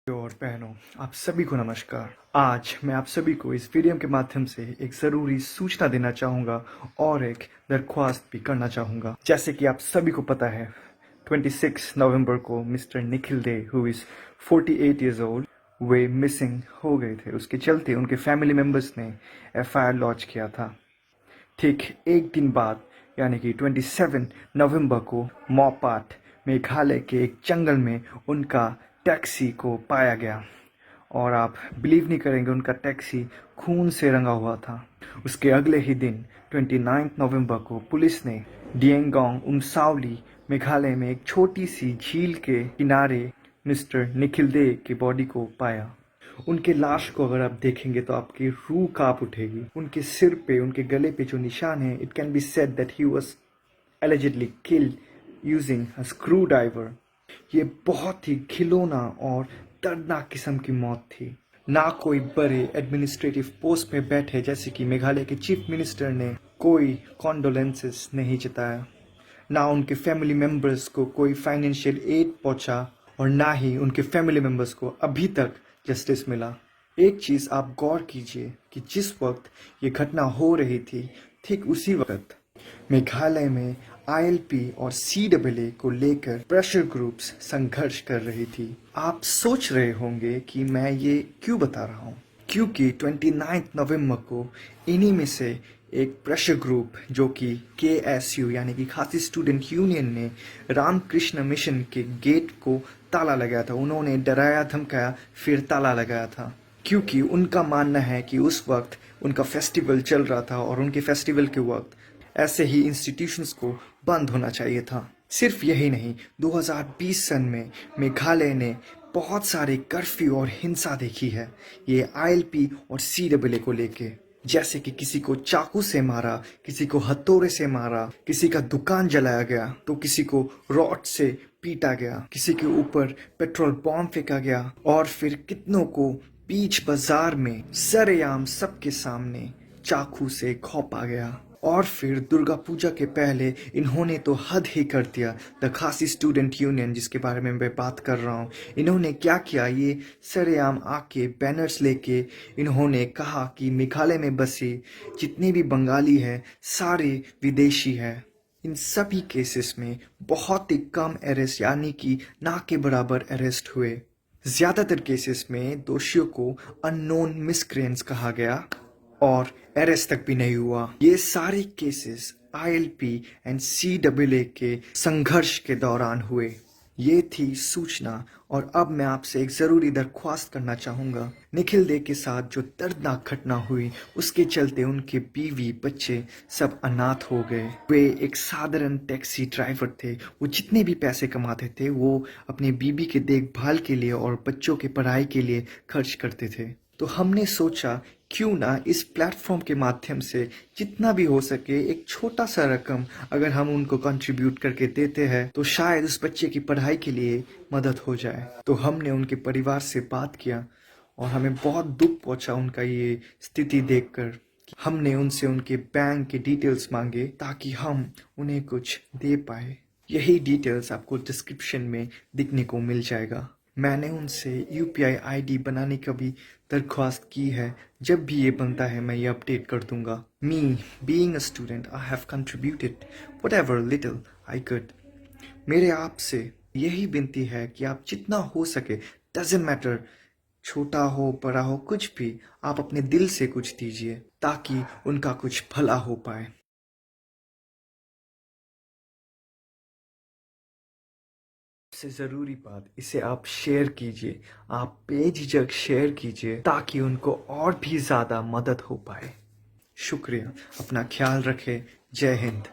और बहनों, आप सभी को नमस्कार। आज मैं आप सभी को इस वीडियो के माध्यम से एक ज़रूरी सूचना देना चाहूँगा और एक दरख्वास्त भी करना चाहूँगा। जैसे कि आप सभी को पता है, 26 नवंबर को mister Nikhil they, who is 48 years old, way missing हो गए थे। उसके चलते उनके फैमिली मेम्बर्स ने FIR लॉन्च किया था। ठीक एक दिन बाद यानी कि 27 नवंबर को मोपाट मेघालय के एक जंगल में उनका टैक्सी को पाया गया और आप बिलीव नहीं करेंगे, उनका टैक्सी खून से रंगा हुआ था। उसके अगले ही दिन 29 नवंबर को पुलिस ने डिएंगोंग उमसावली मेघालय में एक छोटी सी झील के किनारे मिस्टर निखिल दे की बॉडी को पाया। उनके लाश को अगर आप देखेंगे तो आपकी रूह कांप उठेगी। उनके सिर पे, उनके गले पे जो निशान है, it can be said that he was allegedly killed using a screwdriver। ये बहुत ही घिनौना और दर्दनाक किस्म की मौत थी। ना कोई बड़े एडमिनिस्ट्रेटिव पोस्ट पे बैठे जैसे कि मेघालय के चीफ मिनिस्टर ने कोई कॉन्डोलेंसेस नहीं जताया, ना उनके फैमिली मेंबर्स को कोई फाइनेंशियल एड पहुंचा और ना ही उनके फैमिली मेंबर्स को अभी तक जस्टिस मिला। एक चीज़ आप गौर कीजिए कि जिस वक्त ये घटना हो रही थी, ठीक उसी वक्त मेघालय में ILP और CAA को लेकर प्रेशर ग्रुप्स संघर्ष कर रही थी। आप सोच रहे होंगे कि मैं ये क्यों बता रहा हूँ, क्योंकि 29 नवंबर को इन्हीं में से एक प्रेशर ग्रुप जो कि KSU यानी कि खासी स्टूडेंट यूनियन ने रामकृष्ण मिशन के गेट को ताला लगाया था। उन्होंने डराया धमकाया फिर ताला लगाया था, क्योंकि उनका मानना है कि उस वक्त उनका फेस्टिवल चल रहा था और उनके फेस्टिवल के वक्त ऐसे ही इंस्टीट्यूशंस को बंद होना चाहिए था। सिर्फ यही नहीं, 2020 सन में मेघालय ने बहुत सारे कर्फ्यू और हिंसा देखी है ये ILP और CAA को लेके। जैसे कि किसी को चाकू से मारा, किसी को हथौड़े से मारा, किसी का दुकान जलाया गया, तो किसी को रॉड से पीटा गया, किसी के ऊपर पेट्रोल बॉम्ब फेंका गया और फिर कितनों को बीच बाजार में सरेआम सबके सामने चाकू से घोंपा गया। और फिर दुर्गा पूजा के पहले इन्होंने तो हद ही कर दिया। द खासी स्टूडेंट यूनियन जिसके बारे में मैं बात कर रहा हूँ, इन्होंने क्या किया, ये सरेआम आके बैनर्स लेके इन्होंने कहा कि मेघालय में बसे जितने भी बंगाली हैं सारे विदेशी हैं। इन सभी केसेस में बहुत ही कम अरेस्ट यानी कि ना के बराबर अरेस्ट हुए। ज़्यादातर केसेस में दोषियों को अननोन मिसक्रेंट्स कहा गया और अरेस्ट तक भी नहीं हुआ। ये सारे केसेस ILP एंड CAA के संघर्ष के दौरान हुए। ये थी सूचना और अब मैं आपसे एक ज़रूरी दरख्वास्त करना चाहूँगा। निखिल दे के साथ जो दर्दनाक घटना हुई उसके चलते उनके बीवी बच्चे सब अनाथ हो गए। वे एक साधारण टैक्सी ड्राइवर थे। वो जितने भी पैसे कमाते थे वो अपनी बीवी के देखभाल के लिए और बच्चों के पढ़ाई के लिए खर्च करते थे। तो हमने सोचा क्यों ना इस प्लेटफॉर्म के माध्यम से जितना भी हो सके एक छोटा सा रकम अगर हम उनको कंट्रीब्यूट करके देते हैं तो शायद उस बच्चे की पढ़ाई के लिए मदद हो जाए। तो हमने उनके परिवार से बात किया और हमें बहुत दुख पहुंचा उनका ये स्थिति देखकर। हमने उनसे उनके बैंक के डिटेल्स मांगे ताकि हम उन्हें कुछ दे पाए। यही डिटेल्स आपको डिस्क्रिप्शन में दिखने को मिल जाएगा। मैंने उनसे UPI ID बनाने का भी दरख्वास्त की है। जब भी ये बनता है मैं ये अपडेट कर दूंगा। Me being a student I have contributed whatever little I could. मेरे आपसे यही विनती है कि आप जितना हो सके, डजंट मैटर छोटा हो बड़ा हो कुछ भी, आप अपने दिल से कुछ दीजिए ताकि उनका कुछ भला हो पाए। सबसे ज़रूरी बात, इसे आप शेयर कीजिए, आप बेझिझक शेयर कीजिए ताकि उनको और भी ज़्यादा मदद हो पाए। शुक्रिया, अपना ख्याल रखें। जय हिंद।